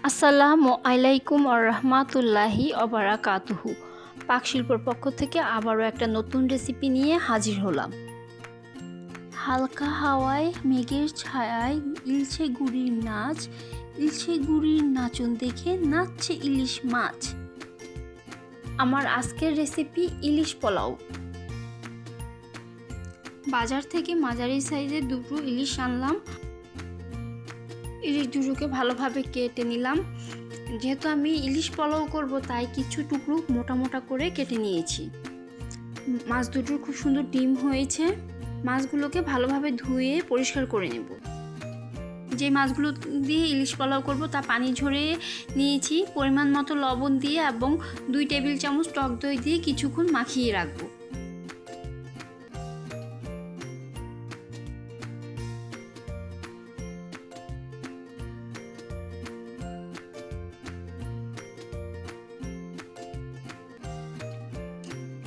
আসসালামু আলাইকুম আরহামাতুল্লাহি অবারাকাতুহু। পাকশিল্পর পক্ষ থেকে আবারও একটা নতুন রেসিপি নিয়ে হাজির হলাম। হালকা হাওয়ায় মেঘের ছায়ায় ইলশে গুড়ির নাচ, ইলশে গুড়ির নাচন দেখে নাচছে ইলিশ মাছ। আমার আজকের রেসিপি ইলিশ পোলাও। বাজার থেকে মাঝারি সাইজের দুটো ইলিশ আনলাম। ইলিশ দুটোকে ভালোভাবে কেটে নিলাম। যেহেতু আমি ইলিশ পোলাও করব তাই কিছু টুকরো মোটা মোটা করে কেটে নিয়েছি। মাছ দুটোর খুব সুন্দর ডিম হয়েছে। মাছগুলোকে ভালোভাবে ধুয়ে পরিষ্কার করে নেব। যে মাছগুলো দিয়ে ইলিশ পোলাও করব তা পানি ঝরিয়ে নিয়েছি। পরিমাণ মতো লবণ দিয়ে এবং 2 টেবিল চামচ টক দই দিয়ে কিছুক্ষণ মাখিয়ে রাখবো।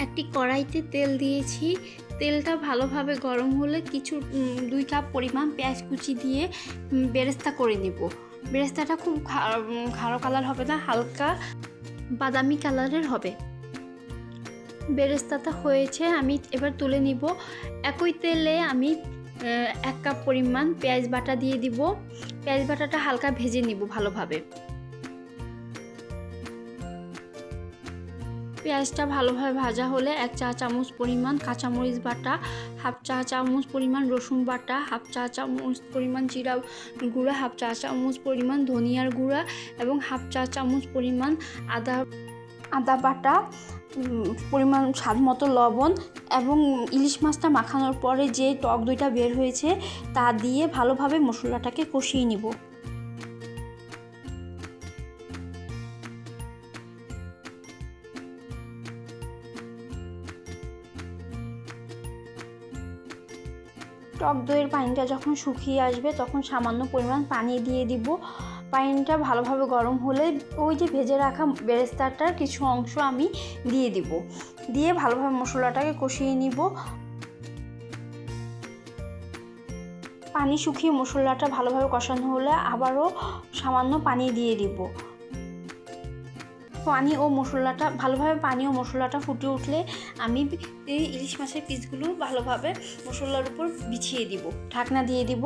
একটি কড়াইতে তেল দিয়েছি। তেলটা ভালোভাবে গরম হলে 2 কাপ পরিমাণ পেঁয়াজ কুচি দিয়ে বেরেস্তা করে নেব। বেরেস্তাটা খুব গাঢ় কালার হবে না, হালকা বাদামি কালারের হবে। বেরেস্তাটা হয়েছে, আমি এবার তুলে নিব। একই তেলে আমি 1 কাপ পরিমাণ পেঁয়াজ বাটা দিয়ে দিব। পেঁয়াজ বাটাটা হালকা ভেজে নিব ভালোভাবে। পেঁয়াজটা ভালোভাবে ভাজা হলে 1 চা চামচ পরিমাণ কাঁচামরিচ বাটা, 1/2 চা চামচ পরিমাণ রসুন বাটা, 1/2 চা চামচ পরিমাণ জিরা গুঁড়া, 1/2 চা চামচ পরিমাণ ধনিয়ার গুঁড়া এবং 1/2 চা চামচ পরিমাণ আদা বাটা, পরিমাণ স্বাদ মতো লবণ এবং ইলিশ মাছটা মাখানোর পরে যে টক দইটা বের হয়েছে তা দিয়ে ভালোভাবে মশলাটাকে কষিয়ে নিব। টক দইয়ের পানিটা যখন শুকিয়ে আসবে তখন সামান্য পরিমাণ পানি দিয়ে দিব। পানিটা ভালোভাবে গরম হলে ওই যে ভেজে রাখা বেরেস্তাটার কিছু অংশ আমি দিয়ে দিব। দিয়ে ভালোভাবে মশলাটাকে কষিয়ে নিব। পানি শুকিয়ে মশলাটা ভালোভাবে কষানো হলে আবারও সামান্য পানি দিয়ে দিব। পানি ও মশলাটা ফুটে উঠলে আমি এই ইলিশ মাছের পিসগুলো ভালোভাবে মশলার উপর বিছিয়ে দিব, ঢাকনা দিয়ে দিব।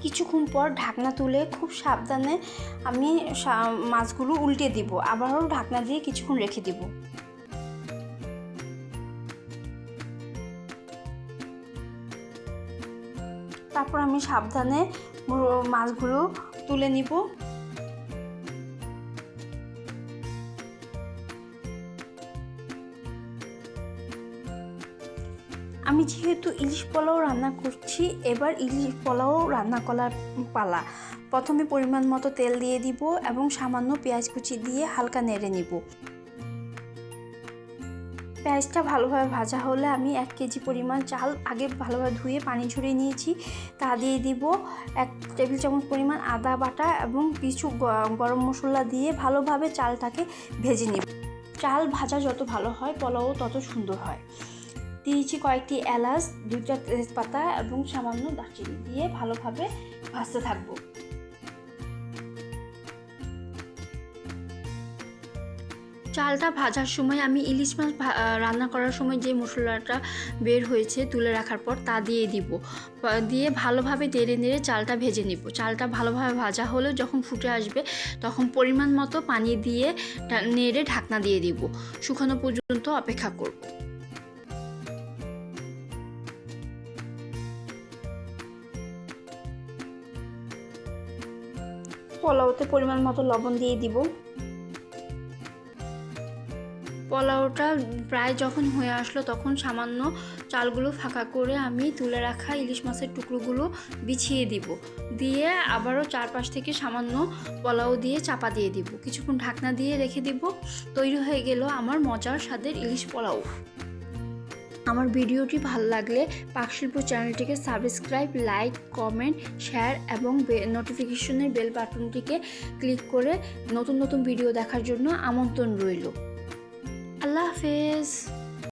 কিছুক্ষণ পর ঢাকনা তুলে খুব সাবধানে আমি মাছগুলো উল্টে দিব, আবারও ঢাকনা দিয়ে কিছুক্ষণ রেখে দিব। তারপর আমি সাবধানে মাছগুলো তুলে নিব। আমি যেহেতু ইলিশ পোলাও রান্না করছি, এবার ইলিশ পোলাও রান্না করার পালা। প্রথমে পরিমাণ মতো তেল দিয়ে দিব এবং সামান্য পেঁয়াজ কুচি দিয়ে হালকা নেড়ে নিব। পেঁয়াজটা ভালোভাবে ভাজা হলে আমি 1 কেজি পরিমাণ চাল আগে ভালোভাবে ধুয়ে পানি ঝরিয়ে নিয়েছি, তা দিয়ে দিব। 1 টেবিল চামচ পরিমাণ আদা বাটা এবং কিছু গরম মশলা দিয়ে ভালোভাবে চালটাকে ভেজে নিব। চাল ভাজা যত ভালো হয় পোলাও তত সুন্দর হয়। দিয়েছি কয়েকটি এলাচ, 2টা তেজপাতা এবং সামান্য দারচিনি দিয়ে ভালোভাবে ভাজতে থাকবো। চালটা ভাজার সময় আমি ইলিশ মাছ রান্না করার সময় যে মশলাটা বের হয়েছে তুলে রাখার পর তা দিয়ে দিব। দিয়ে ভালোভাবে নেড়ে চালটা ভেজে নিব। চালটা ভালোভাবে ভাজা হলেও যখন ফুটে আসবে তখন পরিমাণ মতো পানি দিয়ে নেড়ে ঢাকনা দিয়ে দিব। শুকানো পর্যন্ত অপেক্ষা করব। পোলাওতে পরিমাণ মতো লবণ দিয়ে দিব। পোলাওটা প্রায় যখন হয়ে আসলো তখন সামান্য চালগুলো ফাঁকা করে আমি তুলে রাখা ইলিশ মাছের টুকরোগুলো বিছিয়ে দিব। দিয়ে আবারও চারপাশ থেকে সামান্য পোলাও দিয়ে চাপা দিয়ে দিব। কিছুক্ষণ ঢাকনা দিয়ে রেখে দিব। তৈরি হয়ে গেল আমার মজার স্বাদের ইলিশ পোলাও। আমার ভিডিওটি ভালো লাগলে পাকশিল্প চ্যানেলটিকে সাবস্ক্রাইব, লাইক, কমেন্ট, শেয়ার এবং নোটিফিকেশনের বেল বাটনটিকে ক্লিক করে নতুন নতুন ভিডিও দেখার জন্য আমন্ত্রণ রইল। আল্লাহ হাফেজ।